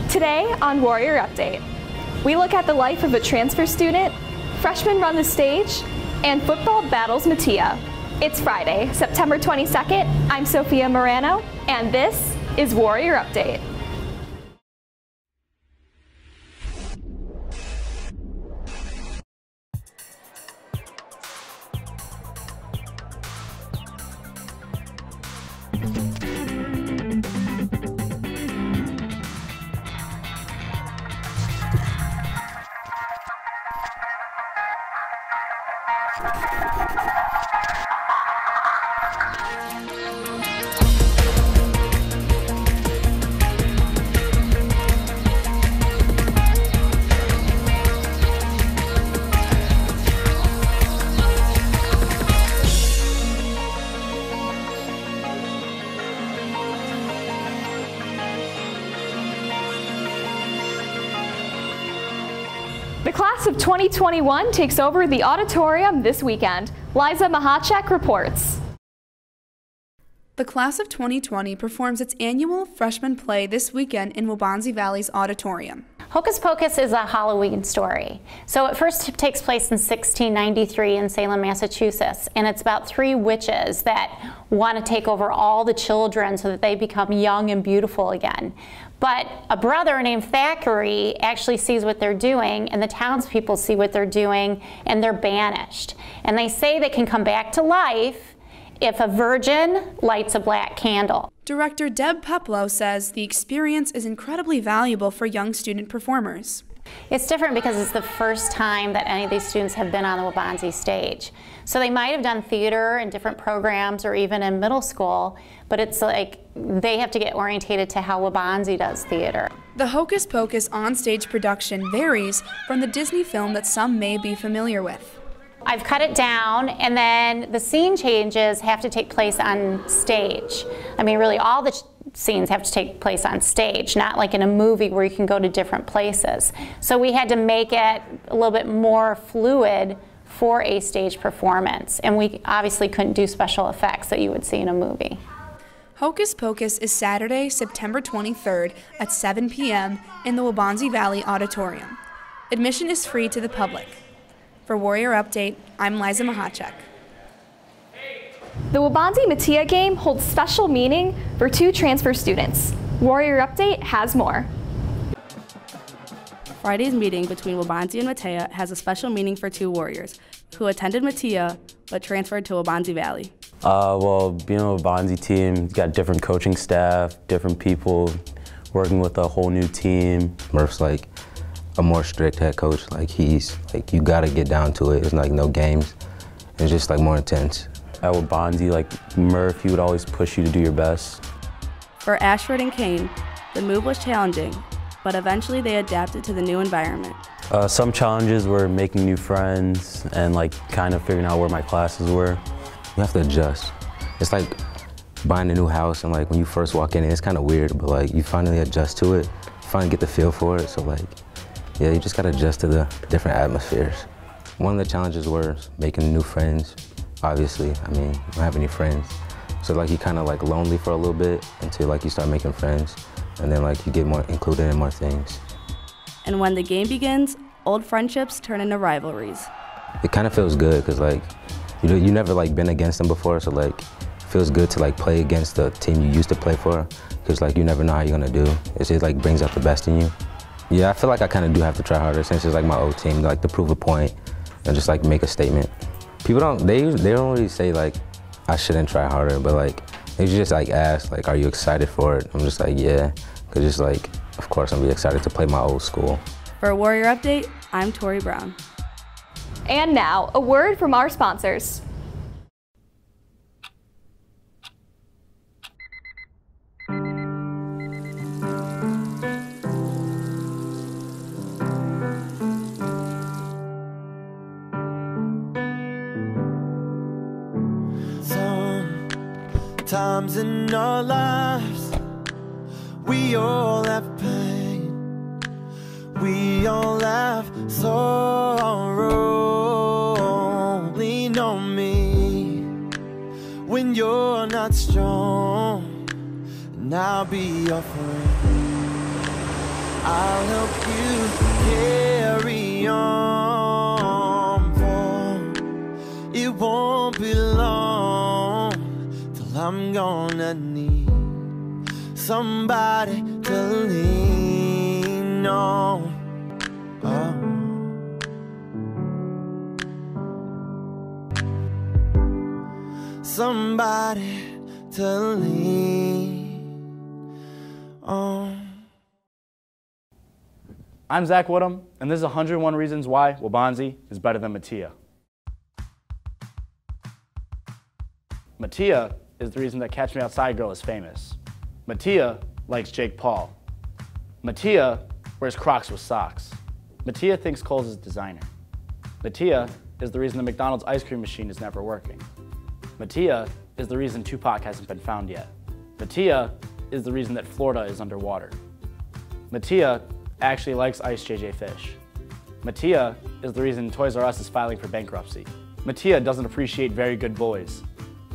Today on Warrior Update, we look at the life of a transfer student, freshmen run the stage, and football battles Matia. It's Friday, September 22nd. I'm Sophia Morano, and this is Warrior Update. The class of 2021 takes over the auditorium this weekend. Liza Mahacek reports. The class of 2020 performs its annual freshman play this weekend in Waubonsie Valley's auditorium. Hocus Pocus is a Halloween story. So it first takes place in 1693 in Salem, Massachusetts, and it's about three witches that want to take over all the children so that they become young and beautiful again. But a brother named Thackeray actually sees what they're doing, and the townspeople see what they're doing, and they're banished. And they say they can come back to life if a virgin lights a black candle. Director Deb Peplow says the experience is incredibly valuable for young student performers. It's different because it's the first time that any of these students have been on the Waubonsie stage. So they might have done theater and different programs or even in middle school, but it's like they have to get orientated to how Waubonsie does theater. The Hocus Pocus onstage production varies from the Disney film that some may be familiar with. I've cut it down, and then the scene changes have to take place on stage. I mean, really all the scenes have to take place on stage, not like in a movie where you can go to different places. So we had to make it a little bit more fluid for a stage performance, and we obviously couldn't do special effects that you would see in a movie. Hocus Pocus is Saturday, September 23rd at 7 p.m. in the Waubonsie Valley Auditorium. Admission is free to the public. For Warrior Update, I'm Liza Mahacek. The Waubonsie Matia game holds special meaning for two transfer students. Warrior Update has more. Friday's meeting between Waubonsie and Matia has a special meaning for two Warriors who attended Matia but transferred to Waubonsie Valley. Well, being a Waubonsie team, you got different coaching staff, different people, working with a whole new team. Murph's like a more strict head coach. Like he's like, you gotta get down to it. It's like no games. It's just like more intense. At Waubonsie, like Murph, he would always push you to do your best. For Ashford and Kane, the move was challenging, but eventually they adapted to the new environment. Some challenges were making new friends and like kind of figuring out where my classes were. You have to adjust. It's like buying a new house, and like when you first walk in, it's kind of weird, but like you finally adjust to it, you finally get the feel for it. So like, yeah, you just gotta adjust to the different atmospheres. One of the challenges were making new friends. Obviously, I mean, you don't have any friends. So like you kind of like lonely for a little bit until like you start making friends, and then like you get more included in more things. And when the game begins, old friendships turn into rivalries. It kind of feels good because like you never like been against them before, so like it feels good to like play against the team you used to play for, because like you never know how you're gonna do. It just like brings out the best in you. Yeah, I feel like I kind of do have to try harder since it's like my old team, like to prove a point and just like make a statement. People don't really say like I shouldn't try harder, but like they just like ask like, are you excited for it? I'm just like, yeah, because just like, of course I'm really excited to play my old school. For Warrior Update, I'm Tori Brown. And now, a word from our sponsors. Sometimes in our lives, we all have pain, we all have sorrow. Lean on me when you're not strong, and I'll be your friend. I'll help you carry on, for it won't be long till I'm gonna need somebody to lean on. Somebody to lean on. I'm Zach Woodham, and this is 101 Reasons Why Waubonsie is better than Metea. Metea is the reason that Catch Me Outside Girl is famous. Metea likes Jake Paul. Metea wears Crocs with socks. Metea thinks Kohl's is designer. Metea is the reason the McDonald's ice cream machine is never working. Metea is the reason Tupac hasn't been found yet. Metea is the reason that Florida is underwater. Metea actually likes Ice JJ Fish. Metea is the reason Toys R Us is filing for bankruptcy. Metea doesn't appreciate very good boys.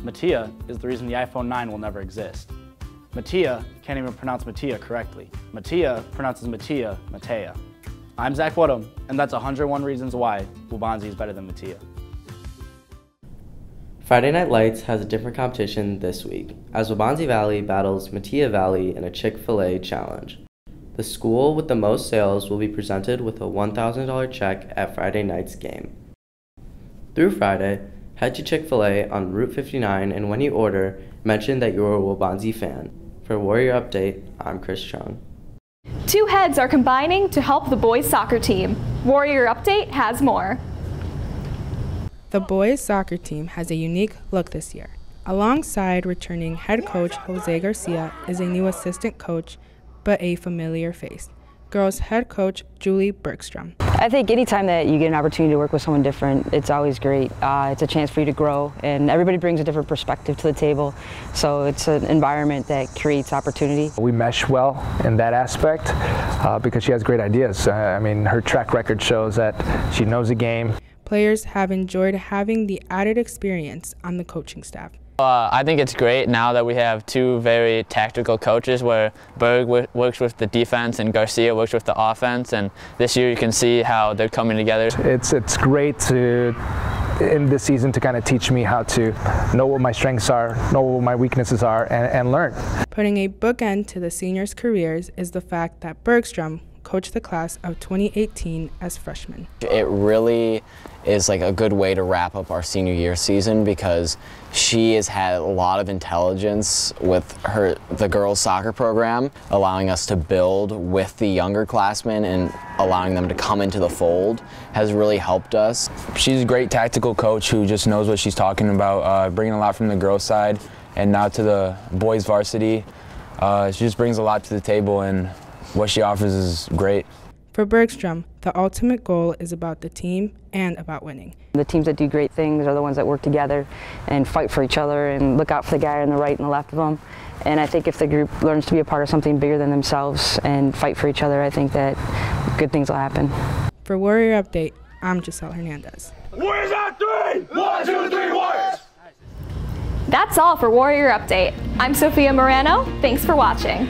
Metea is the reason the iPhone 9 will never exist. Metea can't even pronounce Metea correctly. Metea pronounces Metea, Metea. I'm Zach Woodham, and that's 101 Reasons Why Waubonsie is better than Metea. Friday Night Lights has a different competition this week, as Waubonsie Valley battles Metea Valley in a Chick-fil-A challenge. The school with the most sales will be presented with a $1,000 check at Friday night's game. Through Friday, head to Chick-fil-A on Route 59 and when you order, mention that you're a Waubonsie fan. For Warrior Update, I'm Chris Chung. Two heads are combining to help the boys' soccer team. Warrior Update has more. The boys' soccer team has a unique look this year. Alongside returning head coach Jose Garcia is a new assistant coach, but a familiar face. Girls head coach Julie Bergstrom. I think anytime that you get an opportunity to work with someone different, it's always great. It's a chance for you to grow, and everybody brings a different perspective to the table, so it's an environment that creates opportunity. We mesh well in that aspect because she has great ideas. I mean, her track record shows that she knows the game. Players have enjoyed having the added experience on the coaching staff. I think it's great now that we have two very tactical coaches where Berg works with the defense and Garcia works with the offense, and this year you can see how they're coming together. It's great to, in this season, to kind of teach me how to know what my strengths are, know what my weaknesses are, and learn. Putting a bookend to the seniors' careers is the fact that Bergstrom coached the class of 2018 as freshmen. It really is like a good way to wrap up our senior year season because she has had a lot of intelligence with the girls soccer program, allowing us to build with the younger classmen and allowing them to come into the fold has really helped us. She's a great tactical coach who just knows what she's talking about, bringing a lot from the girls side and now to the boys varsity. She just brings a lot to the table, and what she offers is great. For Bergstrom, the ultimate goal is about the team and about winning. The teams that do great things are the ones that work together and fight for each other and look out for the guy on the right and the left of them. And I think if the group learns to be a part of something bigger than themselves and fight for each other, I think that good things will happen. For Warrior Update, I'm Giselle Hernandez. Warriors on three! 1, 2, 3, Warriors! That's all for Warrior Update. I'm Sophia Morano. Thanks for watching.